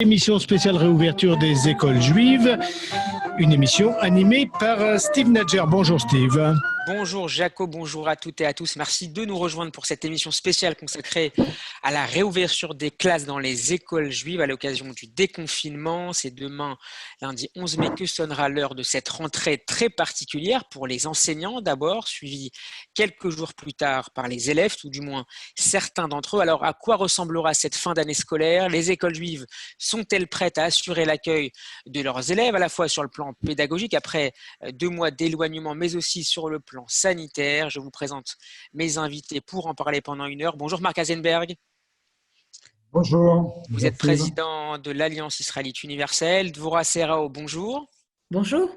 Émission spéciale réouverture des écoles juives, une émission animée par Steve Nadjer. Bonjour Steve. Bonjour Jaco, bonjour à toutes et à tous. Merci de nous rejoindre pour cette émission spéciale consacrée à la réouverture des classes dans les écoles juives à l'occasion du déconfinement. C'est demain, lundi 11 mai, que sonnera l'heure de cette rentrée très particulière pour les enseignants d'abord, suivie quelques jours plus tard par les élèves, tout du moins certains d'entre eux. Alors à quoi ressemblera cette fin d'année scolaire? Les écoles juives sont-elles prêtes à assurer l'accueil de leurs élèves, à la fois sur le plan pédagogique, après 2 mois d'éloignement, mais aussi sur le plan sanitaire? Je vous présente mes invités pour en parler pendant 1 heure. Bonjour Marc Hasenberg. Bonjour. Vous êtes président de l'Alliance Israélite Universelle. Dvorah Serrao, bonjour. Bonjour.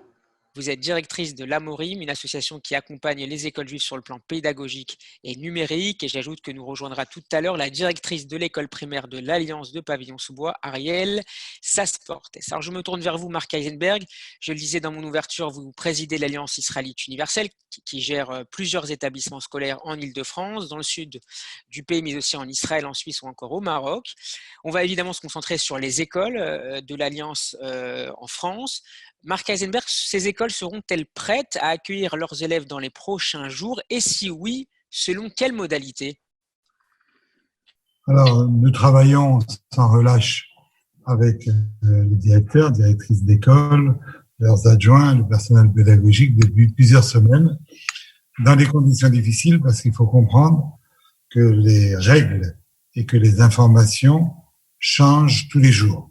Vous êtes directrice de l'Amorim, une association qui accompagne les écoles juives sur le plan pédagogique et numérique. Et j'ajoute que nous rejoindra tout à l'heure la directrice de l'école primaire de l'Alliance de Pavillon-sous-Bois, Ariel Sasportes. Alors je me tourne vers vous, Marc Hasenberg. Je le disais dans mon ouverture, vous présidez l'Alliance Israélite Universelle qui gère plusieurs établissements scolaires en Île-de-France, dans le sud du pays, mais aussi en Israël, en Suisse ou encore au Maroc. On va évidemment se concentrer sur les écoles de l'Alliance en France. Marc Hasenberg, ces écoles seront-elles prêtes à accueillir leurs élèves dans les prochains jours? Et si oui, selon quelles modalités? Alors, nous travaillons sans relâche avec les directeurs, directrices d'école, leurs adjoints, le personnel pédagogique depuis plusieurs semaines, dans des conditions difficiles parce qu'il faut comprendre que les règles et que les informations changent tous les jours.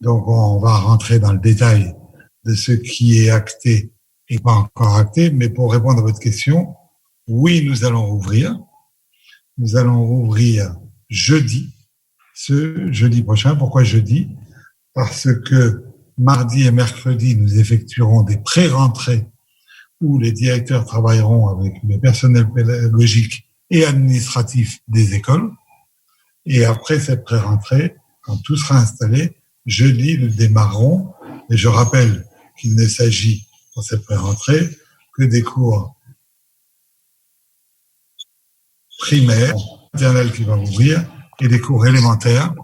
Donc, on va rentrer dans le détail de ce qui est acté et pas encore acté, mais pour répondre à votre question, oui, nous allons rouvrir. Nous allons rouvrir jeudi, ce jeudi prochain. Pourquoi jeudi? Parce que mardi et mercredi, nous effectuerons des pré-rentrées où les directeurs travailleront avec le personnel pédagogique et administratif des écoles. Et après cette pré-rentrée, quand tout sera installé, jeudi, nous démarrerons. Et je rappelle qu'il ne s'agit pour cette pré-rentrée que des cours primaires, maternels qui vont ouvrir, et des cours élémentaires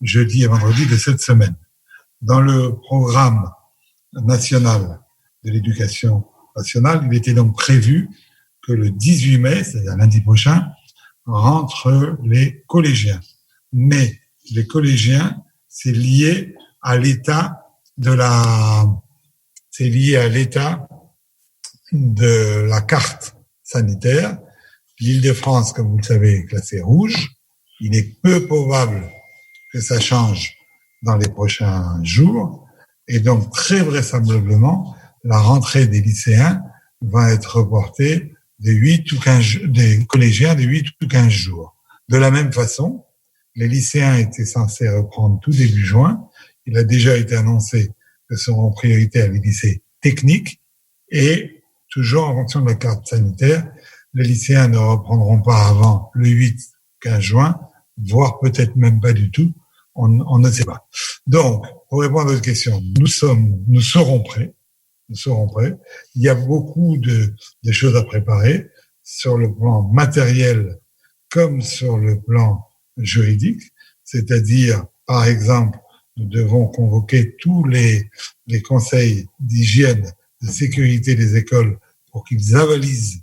jeudi et vendredi de cette semaine. Dans le programme national de l'éducation nationale, il était donc prévu que le 18 mai, c'est-à-dire lundi prochain, rentrent les collégiens. Mais les collégiens, c'est lié à l'état de la carte sanitaire. L'Île-de-France, comme vous le savez, est classée rouge. Il est peu probable que ça change dans les prochains jours. Et donc, très vraisemblablement, la rentrée des lycéens va être reportée des collégiens de 8 ou 15 jours. De la même façon, les lycéens étaient censés reprendre tout début juin. Il a déjà été annoncé que seront prioritaires les lycées techniques et toujours en fonction de la carte sanitaire, les lycéens ne reprendront pas avant le 8-15 juin, voire peut-être même pas du tout, on ne sait pas. Donc, pour répondre à votre question, nous serons prêts. Il y a beaucoup de choses à préparer sur le plan matériel comme sur le plan juridique, c'est-à-dire, par exemple, nous devons convoquer tous les conseils d'hygiène, de sécurité des écoles pour qu'ils avalisent,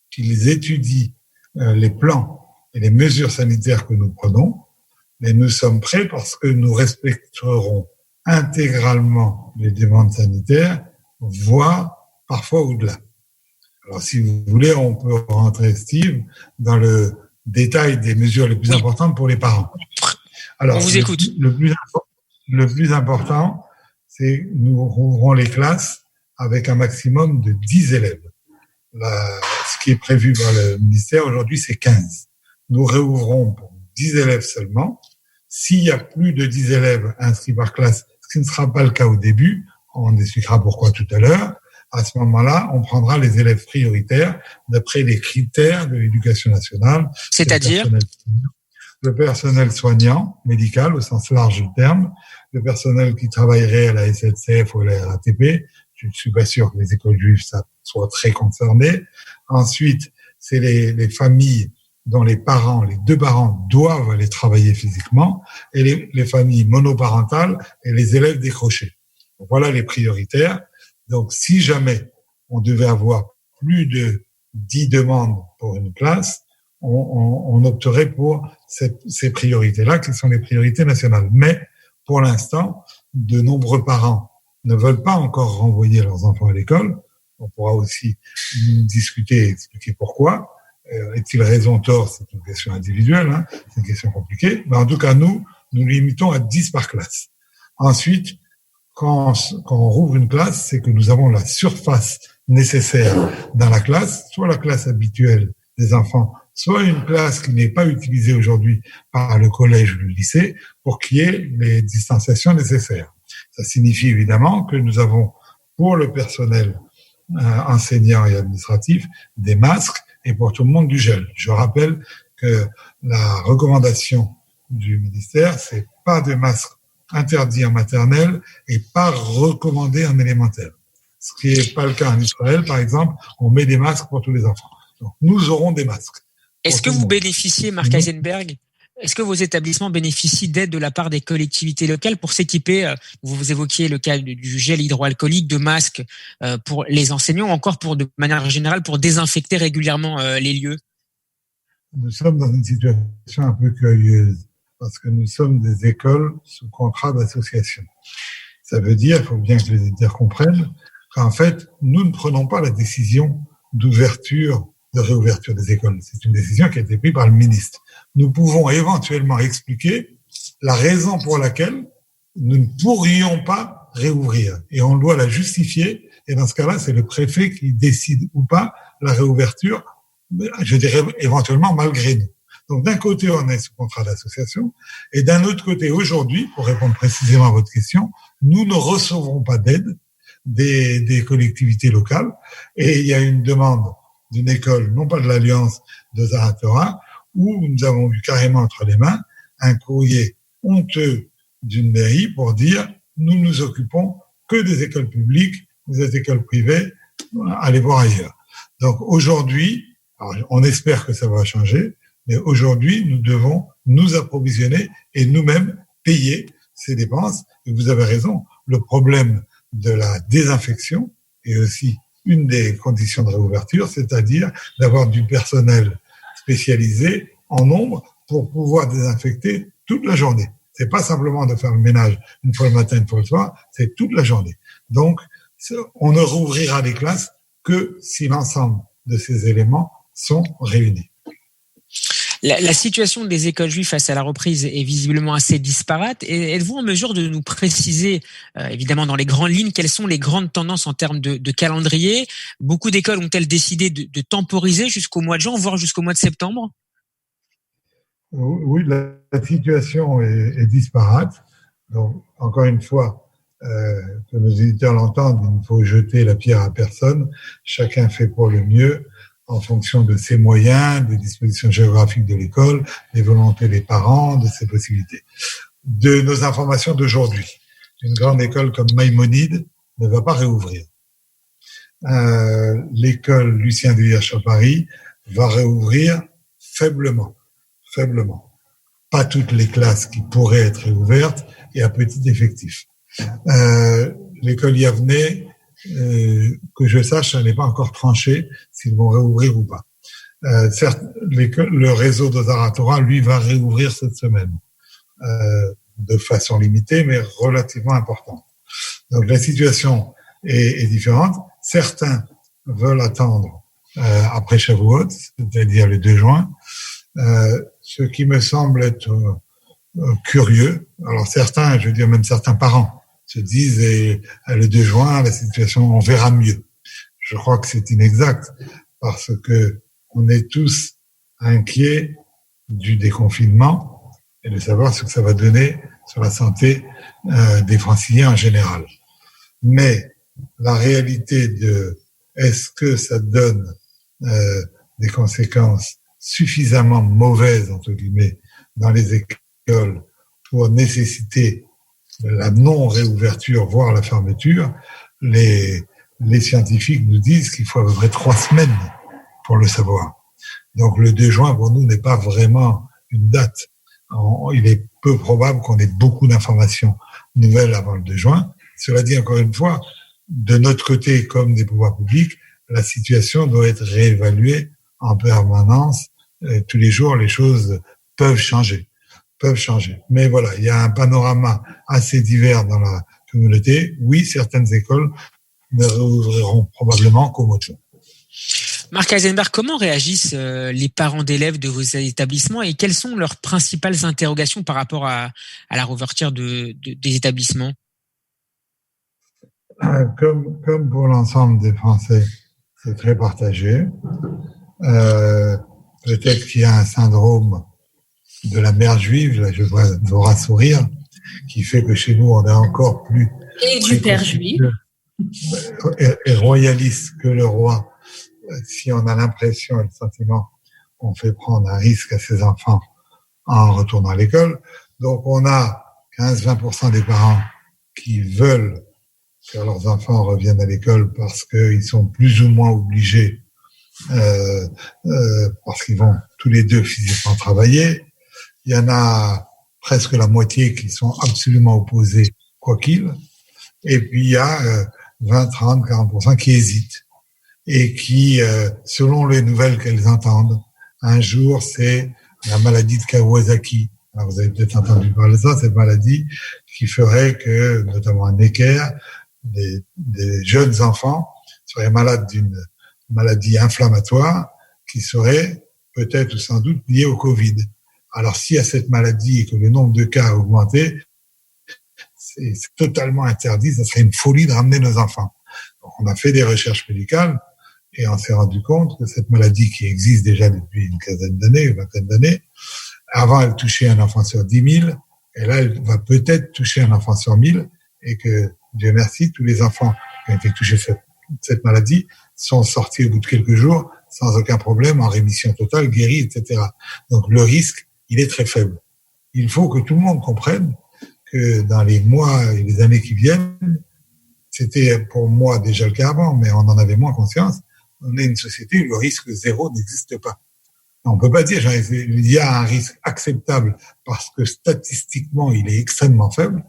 qu'ils étudient les plans et les mesures sanitaires que nous prenons. Mais nous sommes prêts parce que nous respecterons intégralement les demandes sanitaires, voire parfois au-delà. Alors, si vous voulez, on peut rentrer, Steve, dans le détail des mesures les plus importantes pour les parents. Alors, on vous écoute. Le plus important, c'est que nous rouvrons les classes avec un maximum de 10 élèves. Ce qui est prévu par le ministère aujourd'hui, c'est 15. Nous réouvrons pour 10 élèves seulement. S'il y a plus de 10 élèves inscrits par classe, ce qui ne sera pas le cas au début, on expliquera pourquoi tout à l'heure, à ce moment-là, on prendra les élèves prioritaires d'après les critères de l'éducation nationale. C'est-à-dire le personnel soignant, médical au sens large du terme, le personnel qui travaillerait à la SNCF ou à la RATP. Je ne suis pas sûr que les écoles juives soient très concernées. Ensuite, c'est les familles dont les deux parents doivent aller travailler physiquement, et les familles monoparentales et les élèves décrochés. Donc, voilà les prioritaires. Donc, si jamais on devait avoir plus de 10 demandes pour une classe, on opterait pour ces priorités-là, qui sont les priorités nationales. Mais, pour l'instant, de nombreux parents ne veulent pas encore renvoyer leurs enfants à l'école. On pourra aussi discuter et expliquer pourquoi. Est-il raison, tort? C'est une question individuelle, hein, c'est une question compliquée. Mais en tout cas, nous limitons à 10 par classe. Ensuite, quand on rouvre une classe, c'est que nous avons la surface nécessaire dans la classe, soit la classe habituelle des enfants, soit une classe qui n'est pas utilisée aujourd'hui par le collège ou le lycée, pour qu'il y ait les distanciations nécessaires. Ça signifie évidemment que nous avons, pour le personnel enseignant et administratif, des masques, et pour tout le monde du gel. Je rappelle que la recommandation du ministère, c'est pas de masques interdits en maternelle et pas recommandés en élémentaire. Ce qui n'est pas le cas en Israël, par exemple, on met des masques pour tous les enfants. Donc, nous aurons des masques. Est-ce que vous bénéficiez, Marc Eisenberg, est-ce que vos établissements bénéficient d'aide de la part des collectivités locales pour s'équiper, vous évoquiez le cas du gel hydroalcoolique, de masques pour les enseignants, ou encore de manière générale pour désinfecter régulièrement les lieux? Nous sommes dans une situation un peu curieuse parce que nous sommes des écoles sous contrat d'association. Ça veut dire, il faut bien que les éditeurs comprennent, qu'en fait, nous ne prenons pas la décision de réouverture des écoles. C'est une décision qui a été prise par le ministre. Nous pouvons éventuellement expliquer la raison pour laquelle nous ne pourrions pas réouvrir. Et on doit la justifier. Et dans ce cas-là, c'est le préfet qui décide ou pas la réouverture, je dirais éventuellement malgré nous. Donc d'un côté, on est sous contrat d'association. Et d'un autre côté, aujourd'hui, pour répondre précisément à votre question, nous ne recevrons pas d'aide des collectivités locales. Et il y a une demande d'une école, non pas de l'Alliance de Zaratora, où nous avons vu carrément entre les mains un courrier honteux d'une mairie pour dire « nous nous occupons que des écoles publiques, des écoles privées, allez voir ailleurs ». Donc aujourd'hui, on espère que ça va changer, mais aujourd'hui, nous devons nous approvisionner et nous-mêmes payer ces dépenses. Et vous avez raison, le problème de la désinfection est aussi une des conditions de réouverture, c'est-à-dire d'avoir du personnel spécialisé en nombre pour pouvoir désinfecter toute la journée. C'est pas simplement de faire le ménage une fois le matin, une fois le soir, c'est toute la journée. Donc, on ne rouvrira les classes que si l'ensemble de ces éléments sont réunis. La situation des écoles juives face à la reprise est visiblement assez disparate. Et êtes-vous en mesure de nous préciser, évidemment dans les grandes lignes, quelles sont les grandes tendances en termes de calendrier? Beaucoup d'écoles ont-elles décidé de temporiser jusqu'au mois de juin, voire jusqu'au mois de septembre? Oui, la situation est disparate. Donc, encore une fois, que nos éditeurs l'entendent, il ne faut jeter la pierre à personne. Chacun fait pour le mieux en fonction de ses moyens, des dispositions géographiques de l'école, des volontés des parents, de ses possibilités. De nos informations d'aujourd'hui, une grande école comme Maïmonide ne va pas réouvrir. L'école Lucien de Hirsch à Paris va réouvrir faiblement. Pas toutes les classes qui pourraient être réouvertes et à petit effectif. L'école Yavneh, que je sache, ça n'est pas encore tranché s'ils vont réouvrir ou pas. Certes, le réseau de Zaratora, lui, va réouvrir cette semaine, de façon limitée, mais relativement importante. Donc la situation est différente. Certains veulent attendre après Shavuot, c'est-à-dire le 2 juin, ce qui me semble être curieux. Alors certains, je veux dire même certains parents, se disent le 2 juin, la situation, on verra mieux. Je crois que c'est inexact parce que on est tous inquiets du déconfinement et de savoir ce que ça va donner sur la santé des Franciliens en général. Mais la réalité de est-ce que ça donne des conséquences suffisamment mauvaises, entre guillemets, dans les écoles pour nécessiter la non-réouverture, voire la fermeture, les scientifiques nous disent qu'il faut à peu près 3 semaines pour le savoir. Donc le 2 juin, pour nous, n'est pas vraiment une date. Il est peu probable qu'on ait beaucoup d'informations nouvelles avant le 2 juin. Cela dit, encore une fois, de notre côté, comme des pouvoirs publics, la situation doit être réévaluée en permanence. Tous les jours, les choses peuvent changer. Mais voilà, il y a un panorama assez divers dans la communauté. Oui, certaines écoles ne rouvriront probablement qu'au mois de juin. Marc Eisenberg, comment réagissent les parents d'élèves de vos établissements et quelles sont leurs principales interrogations par rapport à la réouverture des établissements? Comme pour l'ensemble des Français, c'est très partagé. Peut-être qu'il y a un syndrome de la mère juive, là je vois Dora sourire, qui fait que chez nous on est encore plus... Et du père juif. Et royaliste que le roi. Si on a l'impression et le sentiment qu'on fait prendre un risque à ses enfants en retournant à l'école. Donc on a 15-20% des parents qui veulent que leurs enfants reviennent à l'école parce qu'ils sont plus ou moins obligés, parce qu'ils vont tous les deux physiquement travailler. Il y en a presque la moitié qui sont absolument opposés, quoi qu'il. Et puis il y a 20, 30, 40% qui hésitent et qui, selon les nouvelles qu'elles entendent, un jour c'est la maladie de Kawasaki. Alors, vous avez peut-être entendu parler de ça, cette maladie qui ferait que, notamment à Necker, des jeunes enfants seraient malades d'une maladie inflammatoire qui serait peut-être ou sans doute liée au Covid. Alors, s'il y a cette maladie et que le nombre de cas a augmenté, c'est totalement interdit, ça serait une folie de ramener nos enfants. Donc, on a fait des recherches médicales et on s'est rendu compte que cette maladie qui existe déjà depuis une quinzaine d'années, une vingtaine d'années, avant elle touchait un enfant sur 10 000, et là elle va peut-être toucher un enfant sur 1000, et que, Dieu merci, tous les enfants qui ont été touchés cette maladie sont sortis au bout de quelques jours sans aucun problème, en rémission totale, guéris, etc. Donc le risque, il est très faible. Il faut que tout le monde comprenne que dans les mois et les années qui viennent, c'était pour moi déjà le cas avant, mais on en avait moins conscience, on est une société où le risque zéro n'existe pas. On peut pas dire il y a un risque acceptable parce que statistiquement il est extrêmement faible.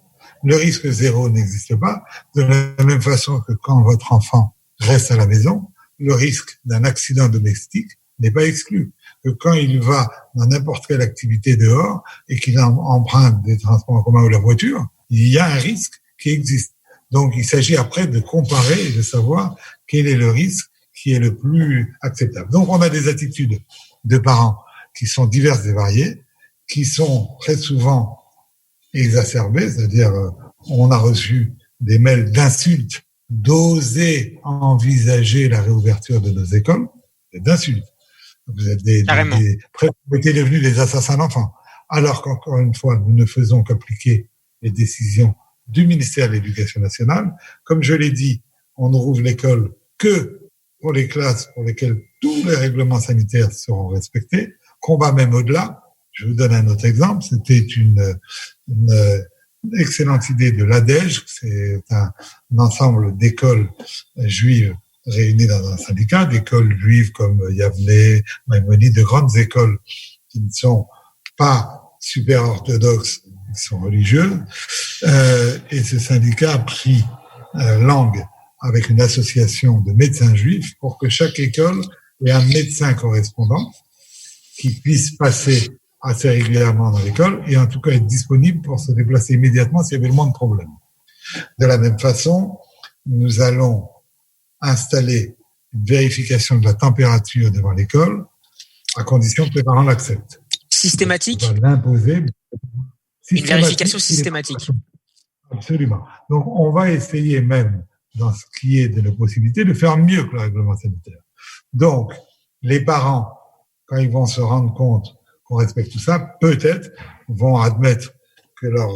Le risque zéro n'existe pas. De la même façon que quand votre enfant reste à la maison, le risque d'un accident domestique n'est pas exclu. Que quand il va dans n'importe quelle activité dehors et qu'il emprunte des transports en commun ou la voiture, il y a un risque qui existe. Donc il s'agit après de comparer et de savoir quel est le risque qui est le plus acceptable. Donc on a des attitudes de parents qui sont diverses et variées, qui sont très souvent exacerbées, c'est-à-dire on a reçu des mails d'insultes, d'oser envisager la réouverture de nos écoles, d'insultes. Vous êtes vous êtes devenus des assassins d'enfants. Alors qu'encore une fois, nous ne faisons qu'appliquer les décisions du ministère de l'Éducation nationale. Comme je l'ai dit, on ne rouvre l'école que pour les classes pour lesquelles tous les règlements sanitaires seront respectés, qu'on va même au-delà. Je vous donne un autre exemple. C'était une excellente idée de l'ADEJ. C'est un ensemble d'écoles juives réunies dans un syndicat, d'écoles juives comme Yavne, Maïmonide, de grandes écoles qui ne sont pas super orthodoxes, qui sont religieuses. Et ce syndicat a pris langue avec une association de médecins juifs pour que chaque école ait un médecin correspondant qui puisse passer assez régulièrement dans l'école et en tout cas être disponible pour se déplacer immédiatement s'il y avait le moins de problèmes. De la même façon, nous allons installer une vérification de la température devant l'école à condition que les parents l'acceptent. Systématique ? On va l'imposer. Une vérification systématique. Absolument. Donc, on va essayer même, dans ce qui est de nos possibilités, de faire mieux que le règlement sanitaire. Donc, les parents, quand ils vont se rendre compte qu'on respecte tout ça, peut-être vont admettre que leur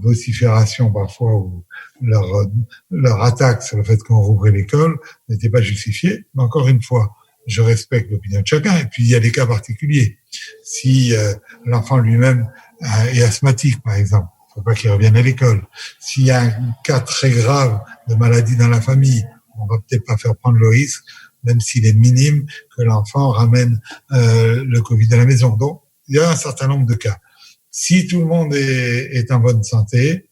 vocifération parfois ou leur attaque sur le fait qu'on rouvrait l'école n'était pas justifiée. Mais encore une fois, je respecte l'opinion de chacun. Et puis, il y a des cas particuliers. Si l'enfant lui-même est asthmatique, par exemple, il ne faut pas qu'il revienne à l'école. S'il y a un cas très grave de maladie dans la famille, on va peut-être pas faire prendre le risque même s'il est minime, que l'enfant ramène le Covid à la maison. Donc, il y a un certain nombre de cas. Si tout le monde est en bonne santé,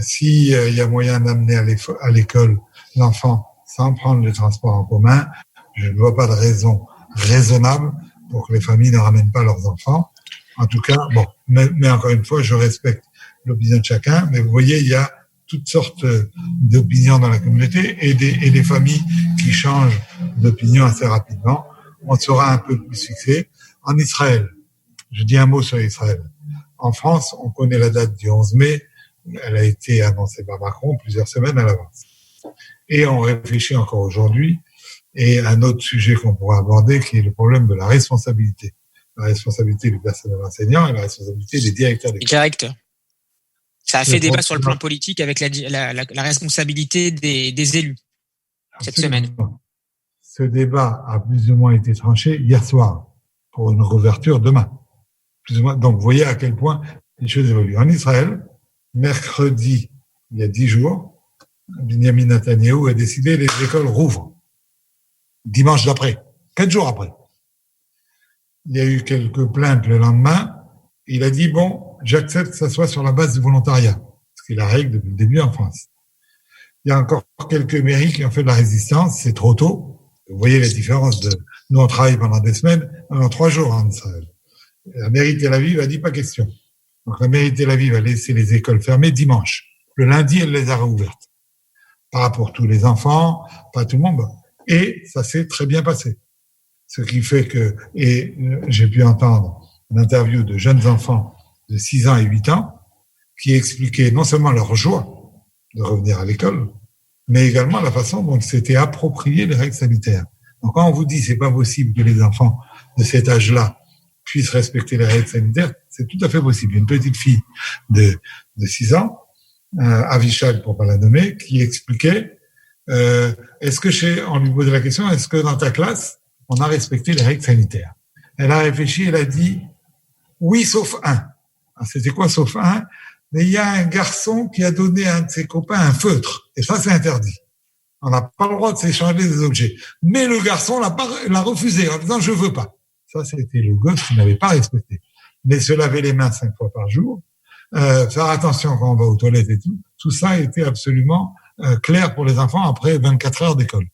si il y a moyen d'amener à l'école l'enfant sans prendre les transports en commun, je ne vois pas de raison raisonnable pour que les familles ne ramènent pas leurs enfants. En tout cas, bon, mais encore une fois, je respecte l'opinion de chacun, mais vous voyez, il y a toutes sortes d'opinions dans la communauté et des familles qui changent d'opinion assez rapidement. On sera un peu plus fixé. En Israël, je dis un mot sur Israël. En France, on connaît la date du 11 mai. Elle a été annoncée par Macron plusieurs semaines à l'avance. Et on réfléchit encore aujourd'hui. Et un autre sujet qu'on pourra aborder, qui est le problème de la responsabilité. La responsabilité du personnel enseignant et la responsabilité des directeurs d'école. Directeur. Ça a fait débat sur le plan politique avec la responsabilité des élus cette semaine. Ce débat a plus ou moins été tranché hier soir pour une réouverture demain. Plus ou moins. Donc, vous voyez à quel point les choses évoluent. En Israël, mercredi, il y a 10 jours, Benjamin Netanyahou a décidé que les écoles rouvrent. Dimanche d'après, 4 jours après. Il y a eu quelques plaintes le lendemain. Il a dit, bon, j'accepte que ça soit sur la base du volontariat, ce qui est la règle depuis le début en France. Il y a encore quelques mairies qui ont fait de la résistance, c'est trop tôt. Vous voyez la différence nous on travaille pendant des semaines, pendant 3 jours en Israël. La mairie de Tel Aviv a dit pas question. Donc la mairie de Tel Aviv a laissé les écoles fermées dimanche. Le lundi, elle les a réouvertes. Pas pour tous les enfants, pas tout le monde. Et ça s'est très bien passé. Ce qui fait que, et j'ai pu entendre une interview de jeunes enfants de 6 ans et 8 ans qui expliquaient non seulement leur joie de revenir à l'école, mais également la façon dont s'étaient appropriées les règles sanitaires. Donc quand on vous dit c'est pas possible que les enfants de cet âge-là puissent respecter les règles sanitaires, c'est tout à fait possible. Une petite fille de 6 ans, Avishag pour pas la nommer, qui expliquait est-ce que on lui posait la question, est-ce que dans ta classe on a respecté les règles sanitaires? Elle a réfléchi, elle a dit oui, sauf un. Alors, c'était quoi, sauf un? Mais il y a un garçon qui a donné à un de ses copains un feutre. Et ça, c'est interdit. On n'a pas le droit de s'échanger des objets. Mais le garçon l'a refusé en disant je veux pas. Ça, c'était le gosse qui n'avait pas respecté. Mais se laver les mains 5 fois par jour, faire attention quand on va aux toilettes et tout ça a été absolument clair pour les enfants après 24 heures d'école.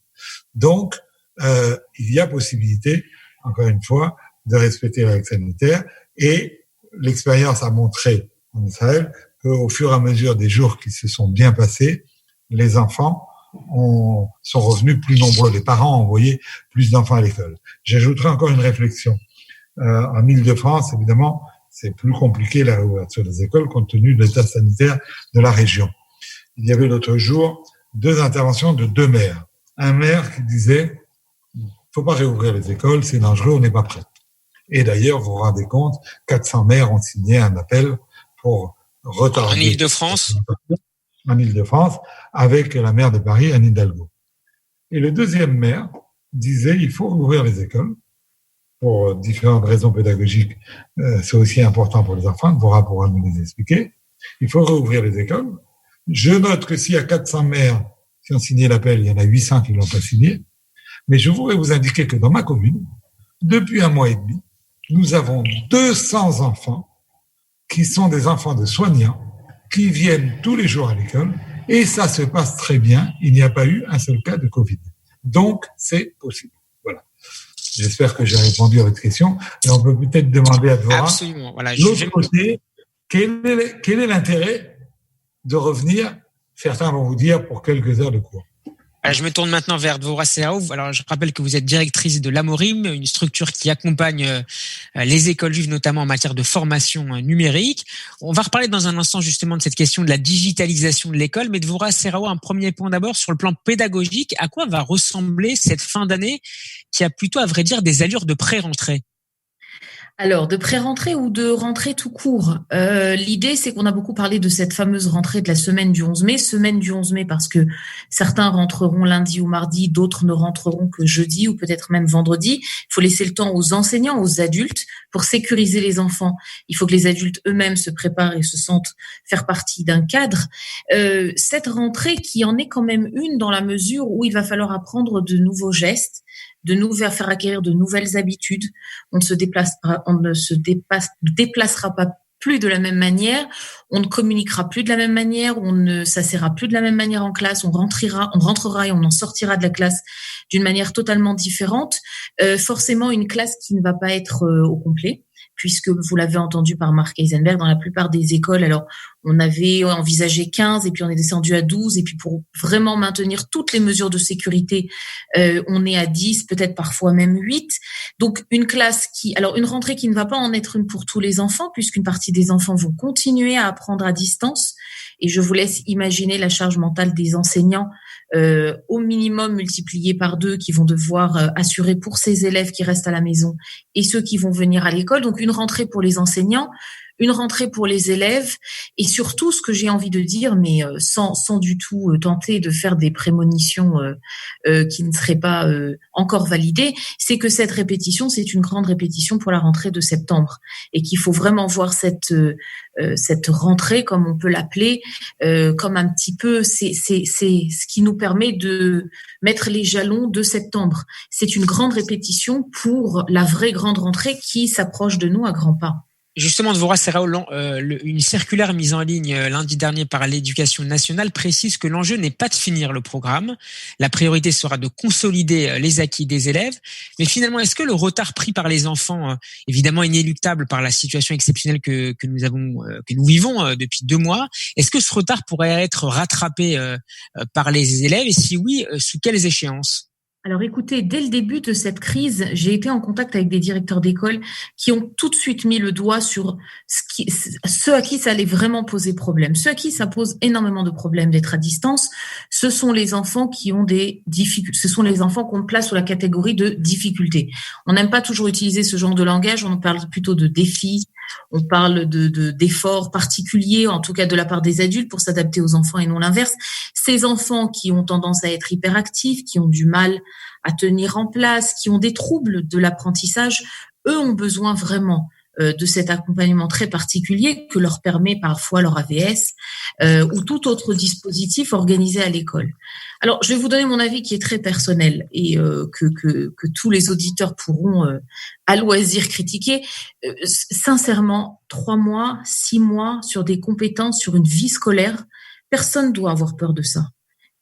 Donc, il y a possibilité, encore une fois, de respecter les règles sanitaires. Et l'expérience a montré en Israël qu'au fur et à mesure des jours qui se sont bien passés, les enfants sont revenus plus nombreux. Les parents ont envoyé plus d'enfants à l'école. J'ajouterai encore une réflexion. En Île-de-France, évidemment, c'est plus compliqué la réouverture des écoles compte tenu de l'état sanitaire de la région. Il y avait l'autre jour 2 interventions de 2 maires. Un maire qui disait faut pas réouvrir les écoles, c'est dangereux, on n'est pas prêt. Et d'ailleurs, vous vous rendez compte, 400 maires ont signé un appel pour retarder. En Île-de-France? En Île-de-France, avec la maire de Paris, Anne Hidalgo. Et le deuxième maire disait, il faut rouvrir les écoles. Pour différentes raisons pédagogiques, c'est aussi important pour les enfants, Dvorah pourra nous les expliquer. Il faut rouvrir les écoles. Je note que s'il y a 400 maires qui ont signé l'appel, il y en a 800 qui ne l'ont pas signé. Mais je voudrais vous indiquer que dans ma commune, depuis 1 mois et demi, nous avons 200 enfants qui sont des enfants de soignants qui viennent tous les jours à l'école et ça se passe très bien. Il n'y a pas eu un seul cas de Covid. Donc, c'est possible. Voilà. J'espère que j'ai répondu à votre question. Et on peut peut-être demander à Dvorah. Absolument. Voilà. L'autre côté, quel est l'intérêt de revenir? Certains vont vous dire pour quelques heures de cours. Je me tourne maintenant vers Dvorah Serraouf. Alors, je rappelle que vous êtes directrice de l'Amorim, une structure qui accompagne les écoles juives, notamment en matière de formation numérique. On va reparler dans un instant justement de cette question de la digitalisation de l'école. Mais Dvorah Serraouf, un premier point d'abord sur le plan pédagogique. À quoi va ressembler cette fin d'année qui a plutôt, à vrai dire, des allures de pré-rentrée? Alors, de pré-rentrée ou de rentrée tout court. L'idée, c'est qu'on a beaucoup parlé de cette fameuse rentrée de la semaine du 11 mai. Semaine du 11 mai parce que certains rentreront lundi ou mardi, d'autres ne rentreront que jeudi ou peut-être même vendredi. Il faut laisser le temps aux enseignants, aux adultes pour sécuriser les enfants. Il faut que les adultes eux-mêmes se préparent et se sentent faire partie d'un cadre. Cette rentrée qui en est quand même une dans la mesure où il va falloir apprendre de nouveaux gestes, faire acquérir de nouvelles habitudes. On ne se déplacera pas plus de la même manière, on ne communiquera plus de la même manière, on ne s'assera plus de la même manière en classe, on rentrera et on en sortira de la classe d'une manière totalement différente. Forcément, une classe qui ne va pas être au complet, puisque vous l'avez entendu par Marc Eisenberg, dans la plupart des écoles, alors on avait envisagé 15 et puis on est descendu à 12 et puis pour vraiment maintenir toutes les mesures de sécurité, on est à 10, peut-être parfois même 8. Donc une rentrée qui ne va pas en être une pour tous les enfants, puisqu'une partie des enfants vont continuer à apprendre à distance et je vous laisse imaginer la charge mentale des enseignants au minimum multiplié par 2 qui vont devoir assurer pour ces élèves qui restent à la maison et ceux qui vont venir à l'école. Donc une rentrée pour les enseignants, une rentrée pour les élèves et surtout ce que j'ai envie de dire, mais sans du tout tenter de faire des prémonitions qui ne seraient pas encore validées, c'est que cette répétition, c'est une grande répétition pour la rentrée de septembre et qu'il faut vraiment voir cette rentrée, comme on peut l'appeler, comme un petit peu, c'est ce qui nous permet de mettre les jalons de septembre. C'est une grande répétition pour la vraie grande rentrée qui s'approche de nous à grands pas. Justement, Dvorah Serra-Holland, une circulaire mise en ligne lundi dernier par l'Éducation nationale précise que l'enjeu n'est pas de finir le programme. La priorité sera de consolider les acquis des élèves. Mais finalement, est-ce que le retard pris par les enfants, évidemment inéluctable par la situation exceptionnelle que nous vivons depuis 2 mois, est-ce que ce retard pourrait être rattrapé par les élèves? Et si oui, sous quelles échéances? Alors écoutez, dès le début de cette crise, j'ai été en contact avec des directeurs d'école qui ont tout de suite mis le doigt sur ceux à qui ça allait vraiment poser problème. Ceux à qui ça pose énormément de problèmes d'être à distance, ce sont les enfants qui ont des difficultés, ce sont les enfants qu'on place sous la catégorie de difficultés. On n'aime pas toujours utiliser ce genre de langage, on parle plutôt de défis, on parle d'efforts particuliers, en tout cas de la part des adultes pour s'adapter aux enfants et non l'inverse. Ces enfants qui ont tendance à être hyperactifs, qui ont du mal à tenir en place, qui ont des troubles de l'apprentissage, eux ont besoin vraiment de cet accompagnement très particulier que leur permet parfois leur AVS ou tout autre dispositif organisé à l'école. Alors, je vais vous donner mon avis qui est très personnel et que tous les auditeurs pourront à loisir critiquer. Sincèrement, 3 mois, 6 mois sur des compétences, sur une vie scolaire, personne ne doit avoir peur de ça.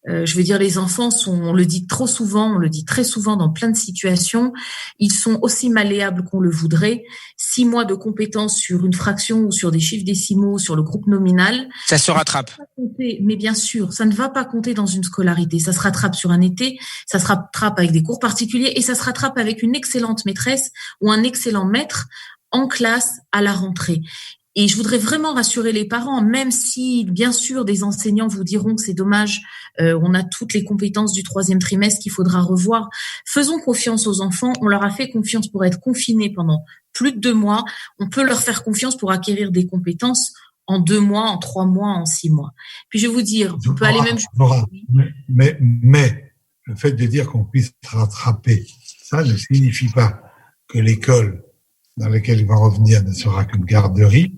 Je veux dire, les enfants on le dit trop souvent, on le dit très souvent dans plein de situations, ils sont aussi malléables qu'on le voudrait. 6 mois de compétences sur une fraction ou sur des chiffres décimaux, sur le groupe nominal. Ça se rattrape. Mais bien sûr, ça ne va pas compter dans une scolarité. Ça se rattrape sur un été, ça se rattrape avec des cours particuliers et ça se rattrape avec une excellente maîtresse ou un excellent maître en classe à la rentrée. Et je voudrais vraiment rassurer les parents, même si, bien sûr, des enseignants vous diront que c'est dommage, on a toutes les compétences du 3e trimestre qu'il faudra revoir. Faisons confiance aux enfants. On leur a fait confiance pour être confinés pendant plus de 2 mois. On peut leur faire confiance pour acquérir des compétences en 2 mois, en 3 mois, en 6 mois. Puis je vais vous dire, on peut aller même... Mais le fait de dire qu'on puisse rattraper, ça ne signifie pas que l'école dans laquelle il va revenir ne sera qu'une garderie,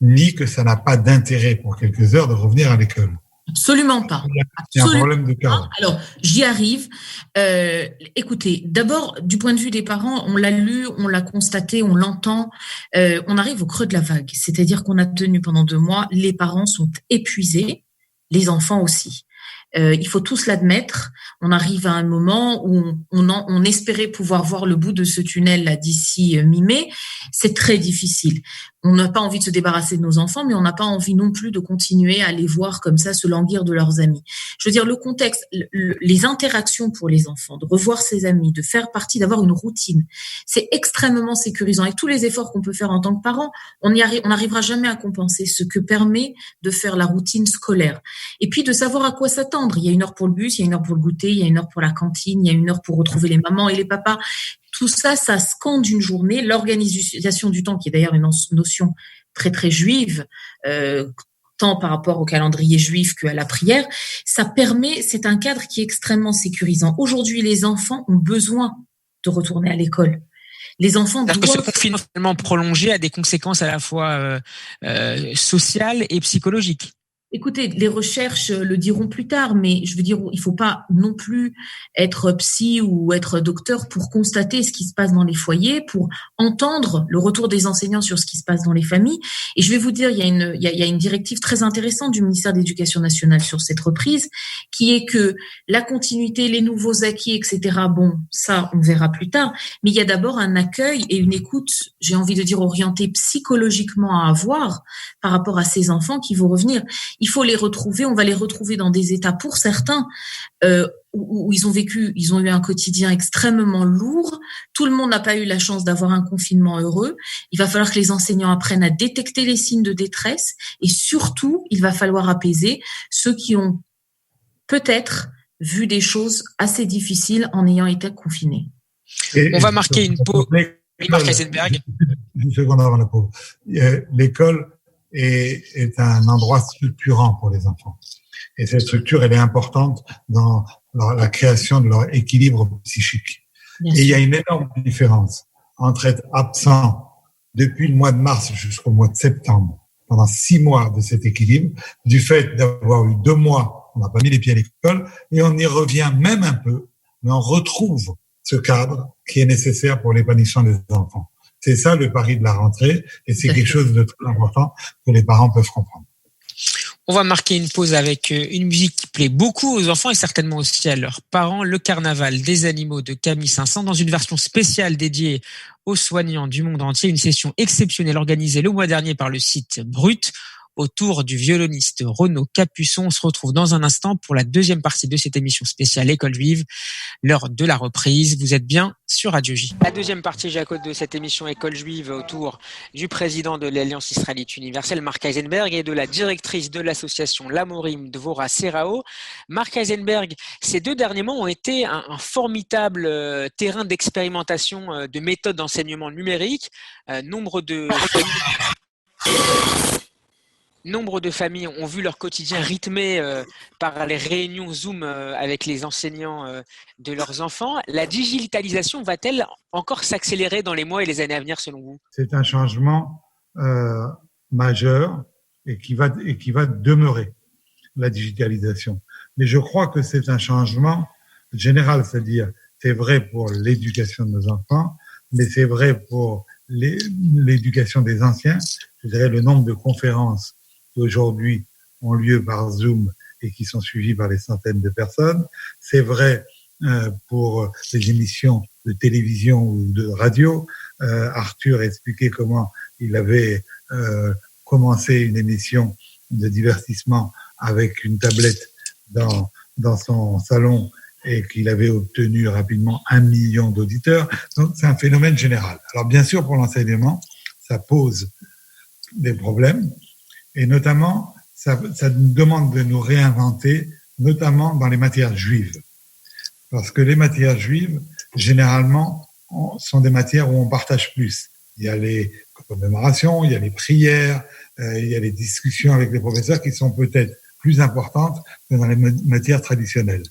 ni que ça n'a pas d'intérêt pour quelques heures de revenir à l'école. Absolument pas. C'est un problème de cadre. Alors, j'y arrive. Écoutez, d'abord, du point de vue des parents, on l'a lu, on l'a constaté, on l'entend. On arrive au creux de la vague. C'est-à-dire qu'on a tenu pendant 2 mois, les parents sont épuisés, les enfants aussi. Il faut tous l'admettre. On arrive à un moment où on espérait pouvoir voir le bout de ce tunnel là d'ici mi-mai. C'est très difficile. On n'a pas envie de se débarrasser de nos enfants, mais on n'a pas envie non plus de continuer à les voir comme ça se languir de leurs amis. Je veux dire, le contexte, les interactions pour les enfants, de revoir ses amis, de faire partie, d'avoir une routine, c'est extrêmement sécurisant. Avec tous les efforts qu'on peut faire en tant que parents, on n'arrivera jamais à compenser ce que permet de faire la routine scolaire. Et puis de savoir à quoi s'attendre. s'étendre. Il y a 1 heure pour le bus, il y a 1 heure pour le goûter, il y a 1 heure pour la cantine, il y a 1 heure pour retrouver les mamans et les papas. Tout ça, ça scande une journée. L'organisation du temps, qui est d'ailleurs une notion très, très juive, tant par rapport au calendrier juif qu'à la prière, c'est un cadre qui est extrêmement sécurisant. Aujourd'hui, les enfants ont besoin de retourner à l'école. Les enfants doivent... Que ce confinement prolongé a des conséquences à la fois sociales et psychologiques. Écoutez, les recherches le diront plus tard, mais je veux dire, il faut pas non plus être psy ou être docteur pour constater ce qui se passe dans les foyers, pour entendre le retour des enseignants sur ce qui se passe dans les familles. Et je vais vous dire, il y a une directive très intéressante du ministère de l'Éducation nationale sur cette reprise, qui est que la continuité, les nouveaux acquis, etc., bon, ça, on verra plus tard. Mais il y a d'abord un accueil et une écoute, j'ai envie de dire, orientée psychologiquement à avoir par rapport à ces enfants qui vont revenir. Il faut les retrouver, on va les retrouver dans des états, pour certains, où ils ont eu un quotidien extrêmement lourd. Tout le monde n'a pas eu la chance d'avoir un confinement heureux. Il va falloir que les enseignants apprennent à détecter les signes de détresse et surtout, il va falloir apaiser ceux qui ont peut-être vu des choses assez difficiles en ayant été confinés. On va marquer une pause. Marc Eisenberg. Une seconde avant la pause. L'école est un endroit structurant pour les enfants. Et cette structure, elle est importante dans la création de leur équilibre psychique. Et il y a une énorme différence entre être absent depuis le mois de mars jusqu'au mois de septembre, pendant 6 mois de cet équilibre, du fait d'avoir eu 2 mois, on n'a pas mis les pieds à l'école, et on y revient même un peu, mais on retrouve ce cadre qui est nécessaire pour l'épanouissement des enfants. C'est ça le pari de la rentrée, et c'est quelque chose de très important que les parents peuvent comprendre. On va marquer une pause avec une musique qui plaît beaucoup aux enfants et certainement aussi à leurs parents, le Carnaval des animaux de Camille Saint-Saëns, dans une version spéciale dédiée aux soignants du monde entier, une session exceptionnelle organisée le mois dernier par le site Brut, autour du violoniste Renaud Capuçon. On se retrouve dans un instant pour la deuxième partie de cette émission spéciale École juive, l'heure de la reprise. Vous êtes bien sur Radio J. La deuxième partie, Jacob, de cette émission École juive autour du président de l'Alliance israélite universelle, Marc Eisenberg, et de la directrice de l'association L'Amorim, Dvorah Serrao. Marc Eisenberg, ces 2 derniers mois ont été un formidable terrain d'expérimentation de méthodes d'enseignement numérique. Nombre de familles ont vu leur quotidien rythmé par les réunions Zoom avec les enseignants de leurs enfants. La digitalisation va-t-elle encore s'accélérer dans les mois et les années à venir selon vous ? C'est un changement majeur et qui va demeurer, la digitalisation. Mais je crois que c'est un changement général, c'est-à-dire c'est vrai pour l'éducation de nos enfants, mais c'est vrai pour l'éducation des anciens. Je dirais le nombre de conférences qui aujourd'hui ont lieu par Zoom et qui sont suivies par des centaines de personnes. C'est vrai pour les émissions de télévision ou de radio. Arthur a expliqué comment il avait commencé une émission de divertissement avec une tablette dans son salon et qu'il avait obtenu rapidement 1 million d'auditeurs. Donc, c'est un phénomène général. Alors, bien sûr, pour l'enseignement, ça pose des problèmes. Et notamment, ça nous demande de nous réinventer, notamment dans les matières juives. Parce que les matières juives, généralement, sont des matières où on partage plus. Il y a les commémorations, il y a les prières, il y a les discussions avec les professeurs qui sont peut-être plus importantes que dans les matières traditionnelles.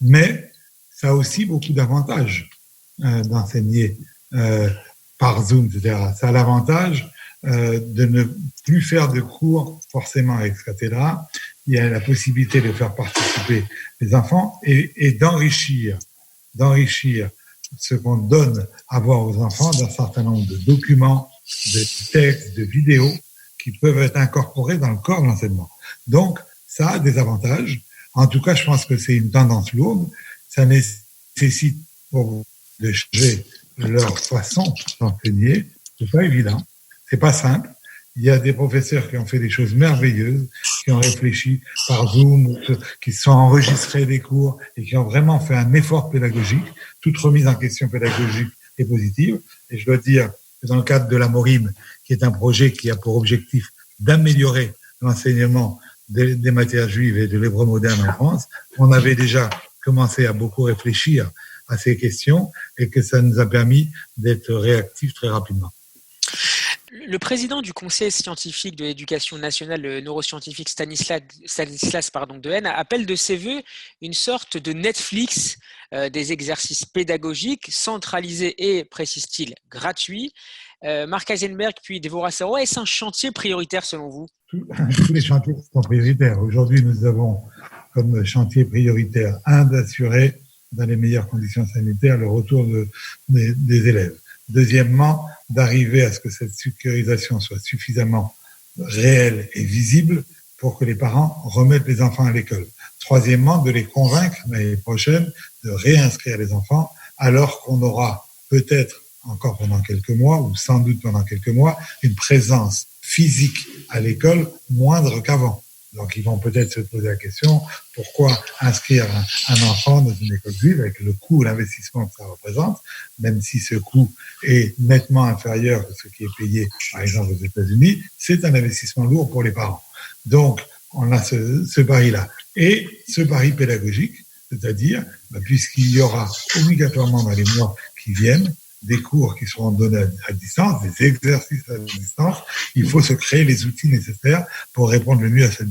Mais ça a aussi beaucoup d'avantages d'enseigner par Zoom, etc. Ça a l'avantage de ne plus faire de cours forcément ex-cathédra. Il y a la possibilité de faire participer les enfants et d'enrichir ce qu'on donne à voir aux enfants d'un certain nombre de documents, de textes, de vidéos qui peuvent être incorporés dans le corps de l'enseignement. Donc, ça a des avantages. En tout cas, je pense que c'est une tendance lourde. Ça nécessite pour vous de changer leur façon d'enseigner. C'est pas évident. C'est pas simple. Il y a des professeurs qui ont fait des choses merveilleuses, qui ont réfléchi par Zoom, qui sont enregistrés des cours et qui ont vraiment fait un effort pédagogique. Toute remise en question pédagogique est positive. Et je dois dire que dans le cadre de l'Amorim, qui est un projet qui a pour objectif d'améliorer l'enseignement des matières juives et de l'hébreu moderne en France, on avait déjà commencé à beaucoup réfléchir à ces questions et que ça nous a permis d'être réactifs très rapidement. Le président du Conseil scientifique de l'éducation nationale, le neuroscientifique Stanislas Dehaene, appelle de ses voeux une sorte de Netflix des exercices pédagogiques centralisés et, précise-t-il, gratuits. Marc Eisenberg puis Devorah Saro, est-ce un chantier prioritaire selon vous ? Tous les chantiers sont prioritaires. Aujourd'hui, nous avons comme chantier prioritaire d'assurer dans les meilleures conditions sanitaires le retour des élèves. Deuxièmement, d'arriver à ce que cette sécurisation soit suffisamment réelle et visible pour que les parents remettent les enfants à l'école. Troisièmement, de les convaincre l'année prochaine de réinscrire les enfants alors qu'on aura peut-être encore pendant quelques mois ou sans doute pendant quelques mois une présence physique à l'école moindre qu'avant. Donc, ils vont peut-être se poser la question, pourquoi inscrire un enfant dans une école juive avec le coût, l'investissement que ça représente, même si ce coût est nettement inférieur à ce qui est payé, par exemple, aux États-Unis, c'est un investissement lourd pour les parents. Donc, on a ce pari-là. Et ce pari pédagogique, c'est-à-dire, puisqu'il y aura obligatoirement dans les mois qui viennent, des cours qui seront donnés à distance, des exercices à distance, il faut se créer les outils nécessaires pour répondre le mieux à cette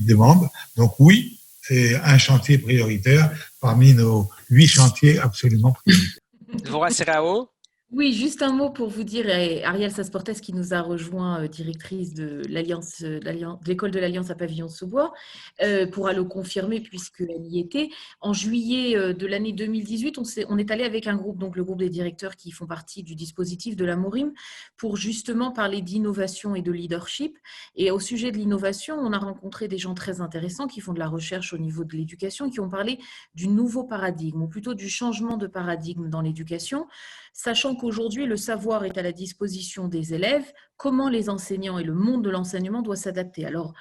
demande. Donc oui, c'est un chantier prioritaire parmi nos 8 chantiers absolument prioritaires. Devorah Saro. Oui, juste un mot pour vous dire, Ariel Sasportes qui nous a rejoint, directrice de l'école de l'Alliance à Pavillon-sous-Bois, pourra le confirmer puisqu'elle y était. En juillet de l'année 2018, on est allé avec un groupe, donc le groupe des directeurs qui font partie du dispositif de la Morim, pour justement parler d'innovation et de leadership. Et au sujet de l'innovation, on a rencontré des gens très intéressants qui font de la recherche au niveau de l'éducation, qui ont parlé du nouveau paradigme, ou plutôt du changement de paradigme dans l'éducation, sachant qu'aujourd'hui, le savoir est à la disposition des élèves, comment les enseignants et le monde de l'enseignement doivent s'adapter. Alors,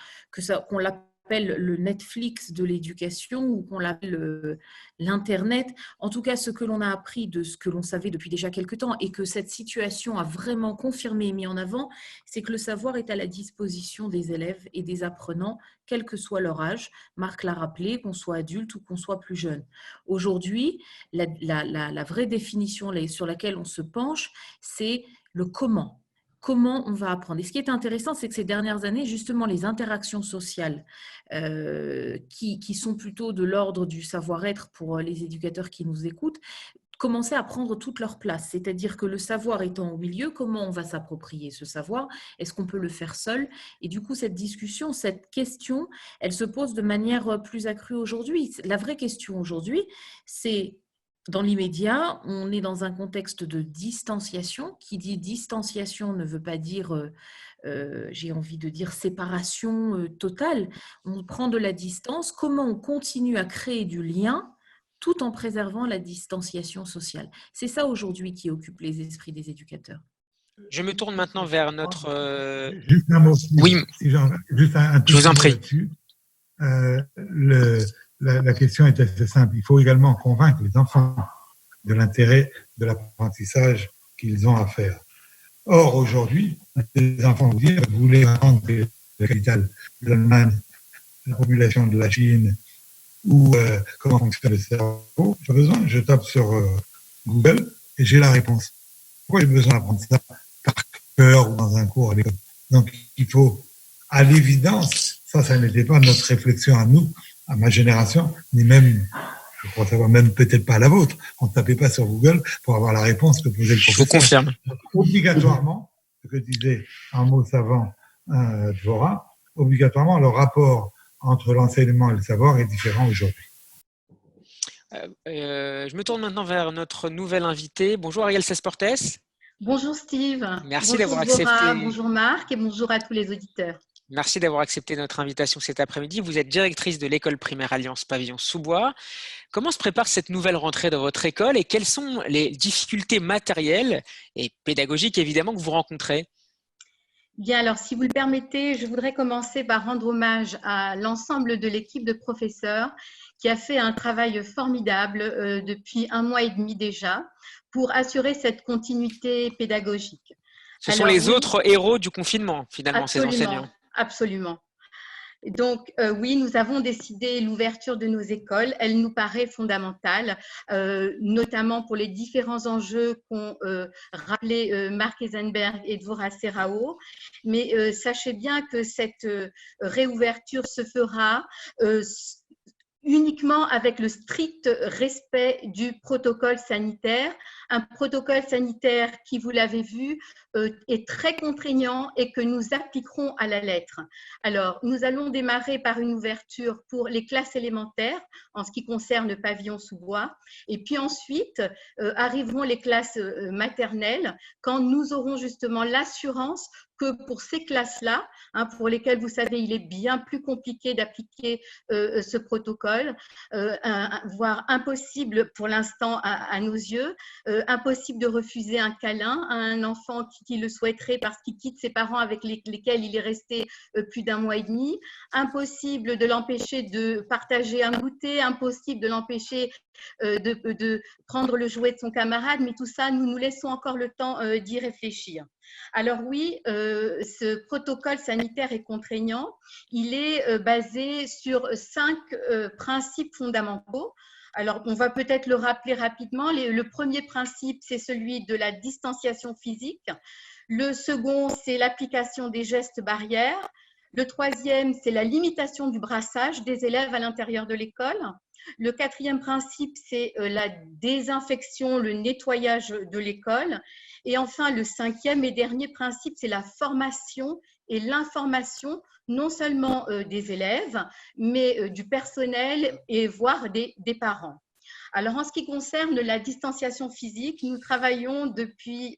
qu'on l'appelle le Netflix de l'éducation ou qu'on l'appelle l'Internet, en tout cas, ce que l'on a appris de ce que l'on savait depuis déjà quelques temps et que cette situation a vraiment confirmé et mis en avant, c'est que le savoir est à la disposition des élèves et des apprenants, quel que soit leur âge. Marc l'a rappelé, qu'on soit adulte ou qu'on soit plus jeune. Aujourd'hui, la vraie définition sur laquelle on se penche, c'est le comment. Comment on va apprendre. Et ce qui est intéressant, c'est que ces dernières années, justement, les interactions sociales qui sont plutôt de l'ordre du savoir-être pour les éducateurs qui nous écoutent, commencer à prendre toute leur place. C'est-à-dire que le savoir étant au milieu, comment on va s'approprier ce savoir? Est-ce qu'on peut le faire seul? Et du coup, cette discussion, cette question, elle se pose de manière plus accrue aujourd'hui. La vraie question aujourd'hui, c'est dans l'immédiat, on est dans un contexte de distanciation. Qui dit distanciation ne veut pas dire, j'ai envie de dire, séparation totale. On prend de la distance. Comment on continue à créer du lien tout en préservant la distanciation sociale? C'est ça aujourd'hui qui occupe les esprits des éducateurs. Je me tourne maintenant vers notre... Juste un mot. Oui, juste un je vous en prie. La question est assez simple. Il faut également convaincre les enfants de l'intérêt de l'apprentissage qu'ils ont à faire. Or, aujourd'hui, les enfants vous disent, vous voulez apprendre la capitale de l'Allemagne, la population de la Chine, ou comment fonctionne le cerveau, j'ai besoin, je tape sur Google et j'ai la réponse. Pourquoi j'ai besoin d'apprendre ça par cœur ou dans un cours à l'école? Donc, il faut, à l'évidence, ça n'était pas notre réflexion à nous, à ma génération, ni même, je crois savoir, même peut-être pas à la vôtre. On ne tapait pas sur Google pour avoir la réponse que posait le professeur. Je vous confirme. Donc, obligatoirement, ce que disait un mot savant Devorah, obligatoirement, le rapport entre l'enseignement et le savoir est différent aujourd'hui. Je me tourne maintenant vers notre nouvel invité. Bonjour Ariel Sasportes. Bonjour Steve. Merci d'avoir accepté. Bonjour Marc et bonjour à tous les auditeurs. Merci d'avoir accepté notre invitation cet après-midi. Vous êtes directrice de l'école primaire Alliance Pavillon-sous-Bois. Comment se prépare cette nouvelle rentrée dans votre école et quelles sont les difficultés matérielles et pédagogiques évidemment que vous rencontrez? Bien, alors si vous le permettez, je voudrais commencer par rendre hommage à l'ensemble de l'équipe de professeurs qui a fait un travail formidable depuis 1 mois et demi déjà pour assurer cette continuité pédagogique. Ce sont les autres héros du confinement, finalement, ces enseignants. Absolument. Donc, oui, nous avons décidé l'ouverture de nos écoles. Elle nous paraît fondamentale, notamment pour les différents enjeux qu'ont rappelé Marc Eisenberg et Dvorah Serrao. Mais sachez bien que cette réouverture se fera uniquement avec le strict respect du protocole sanitaire. Un protocole sanitaire qui, vous l'avez vu, est très contraignant et que nous appliquerons à la lettre. Alors, nous allons démarrer par une ouverture pour les classes élémentaires en ce qui concerne le pavillon sous bois. Et puis ensuite, arriveront les classes maternelles quand nous aurons justement l'assurance que pour ces classes-là, pour lesquelles, vous savez, il est bien plus compliqué d'appliquer ce protocole, voire impossible pour l'instant à nos yeux, impossible de refuser un câlin à un enfant qui le souhaiterait parce qu'il quitte ses parents avec lesquels il est resté plus d'1 mois et demi, impossible de l'empêcher de partager un goûter, impossible de l'empêcher de prendre le jouet de son camarade, mais tout ça, nous nous laissons encore le temps d'y réfléchir. Alors oui, ce protocole sanitaire est contraignant. Il est basé sur 5 principes fondamentaux. Alors, on va peut-être le rappeler rapidement. Le premier principe, c'est celui de la distanciation physique. Le second, c'est l'application des gestes barrières. Le troisième, c'est la limitation du brassage des élèves à l'intérieur de l'école. Le quatrième principe, c'est la désinfection, le nettoyage de l'école. Et enfin, le cinquième et dernier principe, c'est la formation et l'information, non seulement des élèves, mais du personnel et voire des parents. Alors, en ce qui concerne la distanciation physique, nous travaillons depuis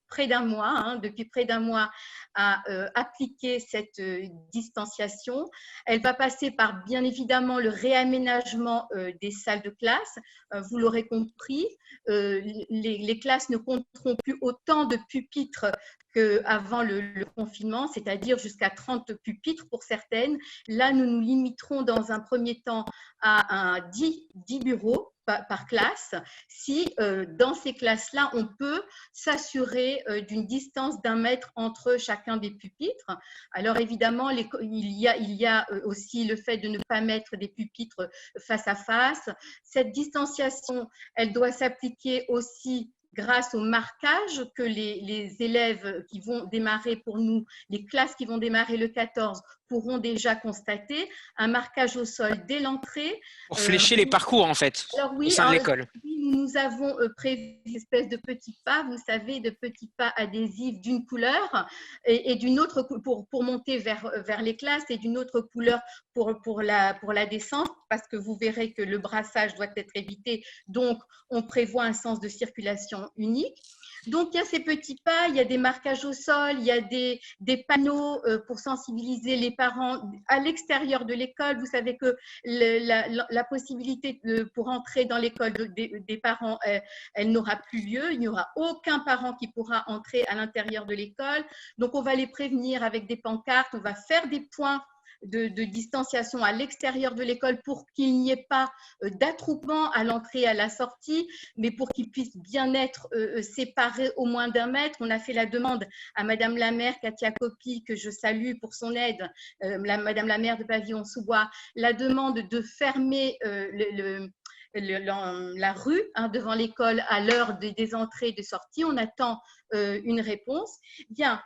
près d'un mois, à appliquer cette distanciation. Elle va passer par, bien évidemment, le réaménagement des salles de classe. Vous l'aurez compris, les classes ne compteront plus autant de pupitres qu'avant le confinement, c'est-à-dire jusqu'à 30 pupitres pour certaines. Là, nous nous limiterons dans un premier temps à 10 bureaux par classe, si dans ces classes-là, on peut s'assurer d'une distance d'1 mètre entre chacun des pupitres. Alors évidemment, il y a aussi le fait de ne pas mettre des pupitres face à face. Cette distanciation, elle doit s'appliquer aussi grâce au marquage que les élèves qui vont démarrer pour nous, les classes qui vont démarrer le 14, pourront déjà constater, un marquage au sol dès l'entrée. Pour flécher les parcours, en fait, alors, oui, au sein de l'école. Nous avons prévu une espèce de petits pas, vous savez, de petits pas adhésifs d'une couleur et d'une autre pour monter vers les classes et d'une autre couleur pour la descente, parce que vous verrez que le brassage doit être évité. Donc, on prévoit un sens de circulation unique. Donc, il y a ces petits pas, il y a des marquages au sol, il y a des panneaux pour sensibiliser les parents à l'extérieur de l'école. Vous savez que la possibilité pour entrer dans l'école des parents, elle n'aura plus lieu. Il n'y aura aucun parent qui pourra entrer à l'intérieur de l'école. Donc, on va les prévenir avec des pancartes, on va faire des points de distanciation à l'extérieur de l'école pour qu'il n'y ait pas d'attroupement à l'entrée et à la sortie, mais pour qu'ils puissent bien être séparés au moins d'1 mètre. On a fait la demande à Madame la maire, Katia Coppi, que je salue pour son aide, Madame la maire de Pavillon-sous-Bois, la demande de fermer la rue devant l'école à l'heure des entrées et des sorties. On attend une réponse. Bien.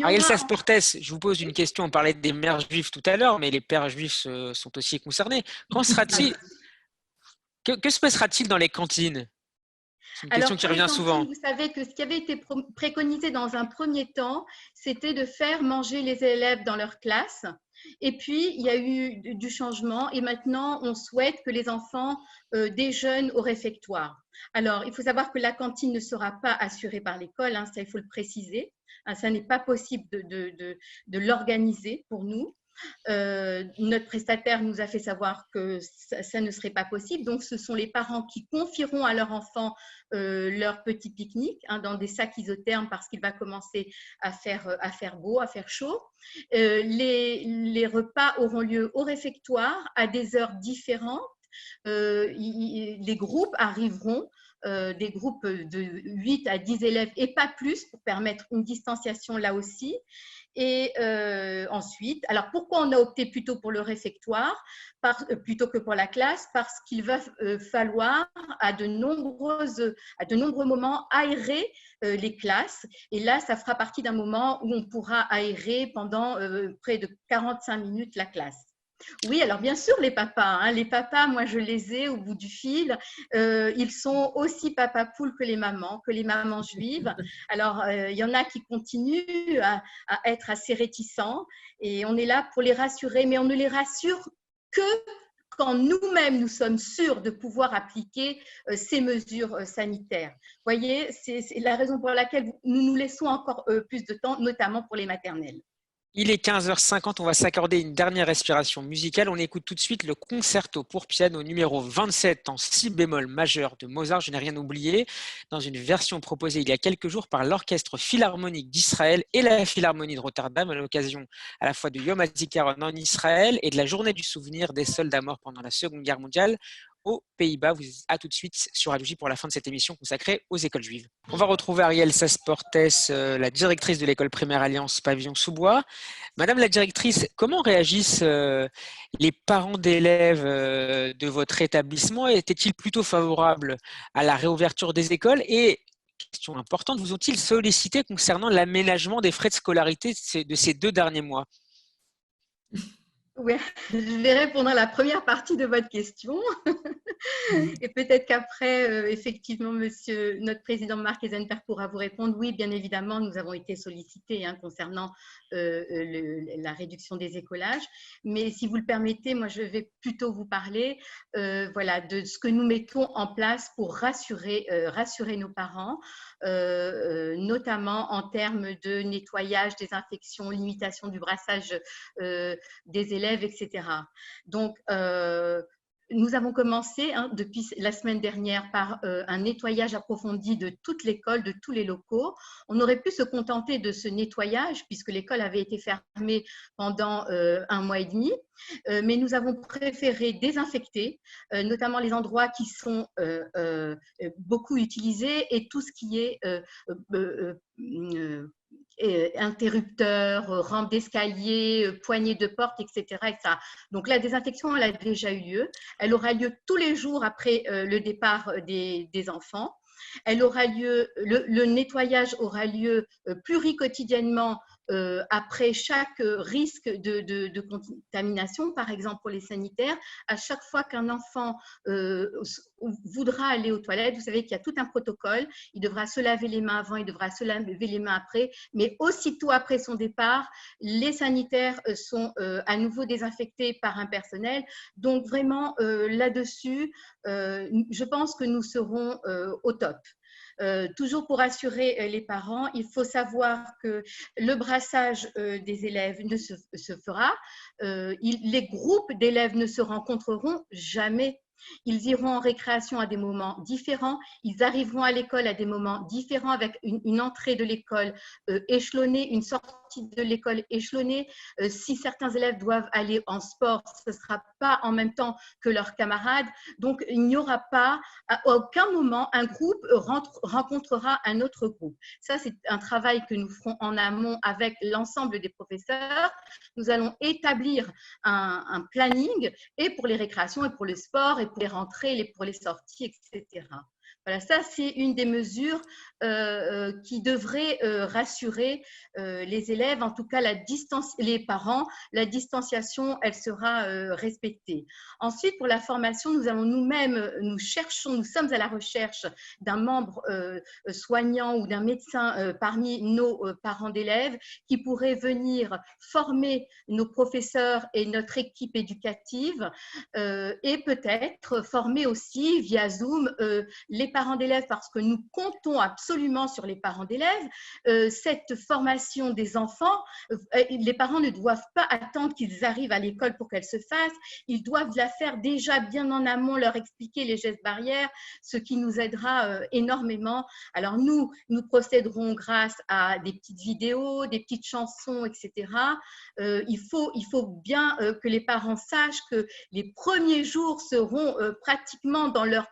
Ariel Sasportes, je vous pose une question. On parlait des mères juives tout à l'heure, mais les pères juifs sont aussi concernés. Qu'en sera-t-il ? Que se passera-t-il dans les cantines ? C'est une question qui revient souvent. Vous savez que ce qui avait été préconisé dans un premier temps, c'était de faire manger les élèves dans leur classe. Et puis, il y a eu du changement et maintenant, on souhaite que les enfants déjeunent au réfectoire. Alors, il faut savoir que la cantine ne sera pas assurée par l'école, ça, il faut le préciser. Ça n'est pas possible de l'organiser pour nous. Notre prestataire nous a fait savoir que ça ne serait pas possible. Donc, ce sont les parents qui confieront à leur enfant leur petit pique-nique dans des sacs isothermes parce qu'il va commencer à faire beau, à faire chaud. Les repas auront lieu au réfectoire à des heures différentes. Les groupes arriveront, des groupes de 8 à 10 élèves et pas plus pour permettre une distanciation là aussi. Et ensuite, alors pourquoi on a opté plutôt pour le réfectoire plutôt que pour la classe? Parce qu'il va falloir à de nombreux moments aérer les classes. Et là, ça fera partie d'un moment où on pourra aérer pendant près de 45 minutes la classe. Oui, alors bien sûr, les papas, moi je les ai au bout du fil. Ils sont aussi papa poules que les mamans juives. Alors, il y en a qui continuent à être assez réticents et on est là pour les rassurer, mais on ne les rassure que quand nous-mêmes, nous sommes sûrs de pouvoir appliquer ces mesures sanitaires. Vous voyez, c'est la raison pour laquelle nous nous laissons encore plus de temps, notamment pour les maternelles. Il est 15h50, on va s'accorder une dernière respiration musicale. On écoute tout de suite le concerto pour piano numéro 27 en si bémol majeur de Mozart, je n'ai rien oublié, dans une version proposée il y a quelques jours par l'Orchestre Philharmonique d'Israël et la Philharmonie de Rotterdam à l'occasion à la fois de Yom HaZikaron en Israël et de la journée du souvenir des soldats morts pendant la Seconde Guerre mondiale aux Pays-Bas. À tout de suite sur Radio J pour la fin de cette émission consacrée aux écoles juives. On va retrouver Ariel Sasportes, la directrice de l'école primaire Alliance Pavillon-sous-Bois. Madame la directrice, comment réagissent les parents d'élèves de votre établissement? Étaient-ils plutôt favorables à la réouverture des écoles? Et question importante, vous ont-ils sollicité concernant l'aménagement des frais de scolarité de ces 2 derniers mois? Oui, je vais répondre à la première partie de votre question. Et peut-être qu'après, effectivement, notre président Marc Eisenberg pourra vous répondre. Oui, bien évidemment, nous avons été sollicités concernant la réduction des écolages. Mais si vous le permettez, moi, je vais plutôt vous parler de ce que nous mettons en place pour rassurer nos parents, notamment en termes de nettoyage, désinfection, limitation du brassage des élèves, etc. Donc, nous avons commencé depuis la semaine dernière par un nettoyage approfondi de toute l'école, de tous les locaux. On aurait pu se contenter de ce nettoyage puisque l'école avait été fermée pendant 1 mois et demi, mais nous avons préféré désinfecter, notamment les endroits qui sont beaucoup utilisés et tout ce qui est interrupteurs, rampes d'escalier, poignées de porte, etc., etc. Donc la désinfection, elle a déjà eu lieu. Elle aura lieu tous les jours après le départ des enfants. Elle aura lieu, le nettoyage aura lieu pluriquotidiennement après chaque risque de contamination, par exemple pour les sanitaires. À chaque fois qu'un enfant voudra aller aux toilettes, vous savez qu'il y a tout un protocole. Il devra se laver les mains avant, il devra se laver les mains après, mais aussitôt après son départ, les sanitaires sont à nouveau désinfectés par un personnel. Donc vraiment, là-dessus, je pense que nous serons au top. Toujours pour rassurer les parents, il faut savoir que le brassage des élèves se fera. Les groupes d'élèves ne se rencontreront jamais. Ils iront en récréation à des moments différents, ils arriveront à l'école à des moments différents avec une entrée de l'école échelonnée, une sortie de l'école échelonnée. Si certains élèves doivent aller en sport, ce ne sera pas en même temps que leurs camarades. Donc, il n'y aura pas, à aucun moment, un groupe rencontrera un autre groupe. Ça, c'est un travail que nous ferons en amont avec l'ensemble des professeurs. Nous allons établir un planning et pour les récréations et pour le sport et pour les rentrées, pour les sorties, etc. Voilà, ça c'est une des mesures qui devrait rassurer les élèves, en tout cas les parents. La distanciation, elle sera respectée. Ensuite, pour la formation, nous sommes à la recherche d'un membre soignant ou d'un médecin parmi nos parents d'élèves qui pourrait venir former nos professeurs et notre équipe éducative et peut-être former aussi via Zoom les parents d'élèves, parce que nous comptons absolument sur les parents d'élèves. Cette formation des enfants, les parents ne doivent pas attendre qu'ils arrivent à l'école pour qu'elle se fasse. Ils doivent la faire déjà bien en amont, leur expliquer les gestes barrières, ce qui nous aidera énormément. Alors nous procéderons grâce à des petites vidéos, des petites chansons, etc. Il faut bien que les parents sachent que les premiers jours seront pratiquement dans leur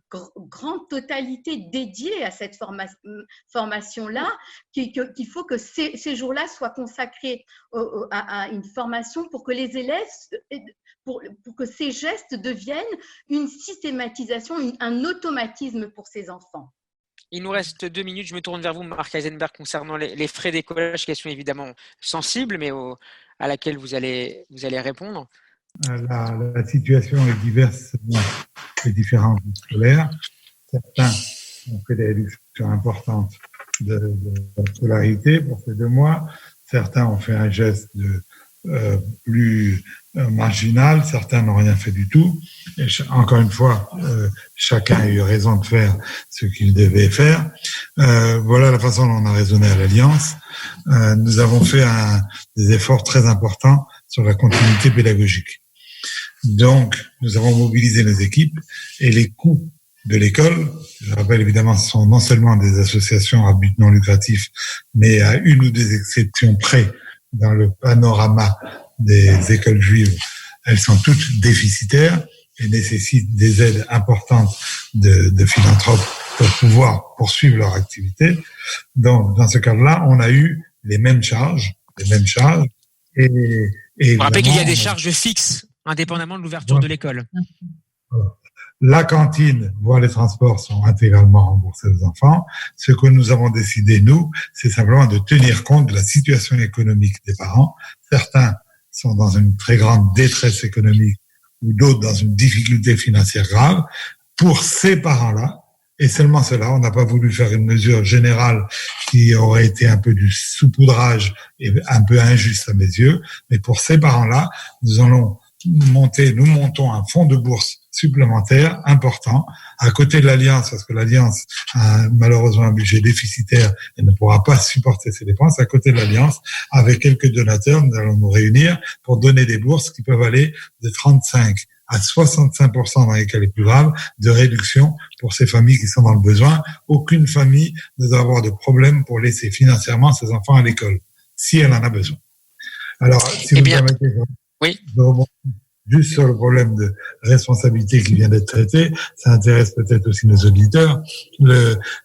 grande en totalité dédié à cette formation-là, qu'il faut que ces jours-là soient consacrés à une formation pour que les élèves, pour que ces gestes deviennent une systématisation, un automatisme pour ces enfants. Il nous reste 2 minutes. Je me tourne vers vous, Marc Eisenberg, concernant les frais d'écolage, question évidemment sensible, mais à laquelle vous allez répondre. La situation est diverse dans les différents groupes scolaires. Certains ont fait des réductions importantes de scolarité pour ces 2 mois. Certains ont fait un geste plus marginal. Certains n'ont rien fait du tout. Et encore une fois, chacun a eu raison de faire ce qu'il devait faire. Voilà la façon dont on a raisonné à l'Alliance. Nous avons fait des efforts très importants sur la continuité pédagogique. Donc, nous avons mobilisé nos équipes et les coûts de l'école, je rappelle évidemment, ce sont non seulement des associations à but non lucratif, mais à une ou deux exceptions près dans le panorama des écoles juives, elles sont toutes déficitaires et nécessitent des aides importantes de philanthropes pour pouvoir poursuivre leur activité. Donc, dans ce cadre-là, on a eu les mêmes charges. Et vous rappelez qu'il y a des charges fixes, indépendamment de l'ouverture de l'école. Voilà. La cantine, voire les transports sont intégralement remboursés aux enfants. Ce que nous avons décidé, nous, c'est simplement de tenir compte de la situation économique des parents. Certains sont dans une très grande détresse économique ou d'autres dans une difficulté financière grave. Pour ces parents-là, et seulement cela, on n'a pas voulu faire une mesure générale qui aurait été un peu du saupoudrage et un peu injuste à mes yeux. Mais pour ces parents-là, nous montons un fonds de bourse supplémentaire important à côté de l'Alliance, parce que l'Alliance a malheureusement un budget déficitaire et ne pourra pas supporter ses dépenses. À côté de l'Alliance, avec quelques donateurs, nous allons nous réunir pour donner des bourses qui peuvent aller de 35 à 65% dans les cas les plus graves de réduction pour ces familles qui sont dans le besoin. Aucune famille ne doit avoir de problème pour laisser financièrement ses enfants à l'école, si elle en a besoin. Alors, si vous permettez, oui. Je rebondis juste sur le problème de responsabilité qui vient d'être traité. Ça intéresse peut-être aussi nos auditeurs.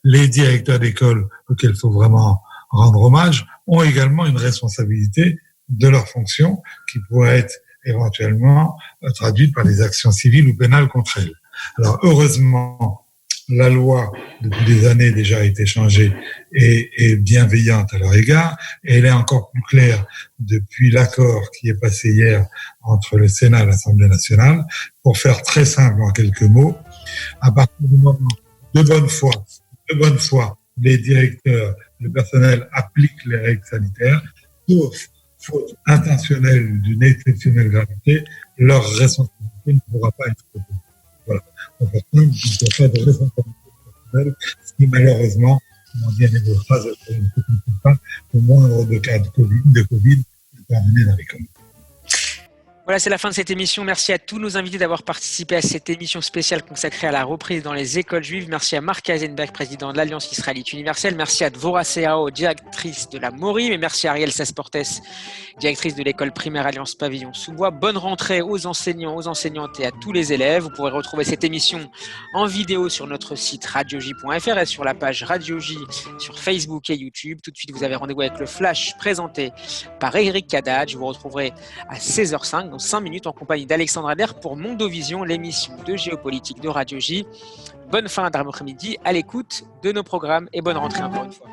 Les directeurs d'école auxquels il faut vraiment rendre hommage ont également une responsabilité de leur fonction qui pourrait être éventuellement traduite par des actions civiles ou pénales contre elles. Alors, heureusement, la loi, depuis des années déjà, a été changée et est bienveillante à leur égard. Et elle est encore plus claire depuis l'accord qui est passé hier entre le Sénat et l'Assemblée nationale. Pour faire très simple en quelques mots, à partir du moment de bonne foi, les directeurs, le personnel appliquent les règles sanitaires, sauf faute intentionnelle d'une exceptionnelle gravité, leur responsabilité ne pourra pas être prise. Voilà. Donc, il n'y a pas de responsabilité personnelle, ce qui malheureusement, comme on dit à niveau phrase, au moindre de cas de Covid, peut amener dans l'école. Voilà, c'est la fin de cette émission. Merci à tous nos invités d'avoir participé à cette émission spéciale consacrée à la reprise dans les écoles juives. Merci à Marc Eisenberg, président de l'Alliance israélite universelle. Merci à Dvorah Seao, directrice de la Morim. Et merci à Ariel Sasportes, directrice de l'école primaire Alliance Pavillon Sous-Bois. Bonne rentrée aux enseignants, aux enseignantes et à tous les élèves. Vous pourrez retrouver cette émission en vidéo sur notre site radioj.fr et sur la page Radio J sur Facebook et YouTube. Tout de suite, vous avez rendez-vous avec le Flash présenté par Eric Haddad. Je vous retrouverai à 16h05. Dans 5 minutes en compagnie d'Alexandre Adair pour Mondovision, l'émission de géopolitique de Radio J. Bonne fin d'après-midi à l'écoute de nos programmes et bonne rentrée encore une fois.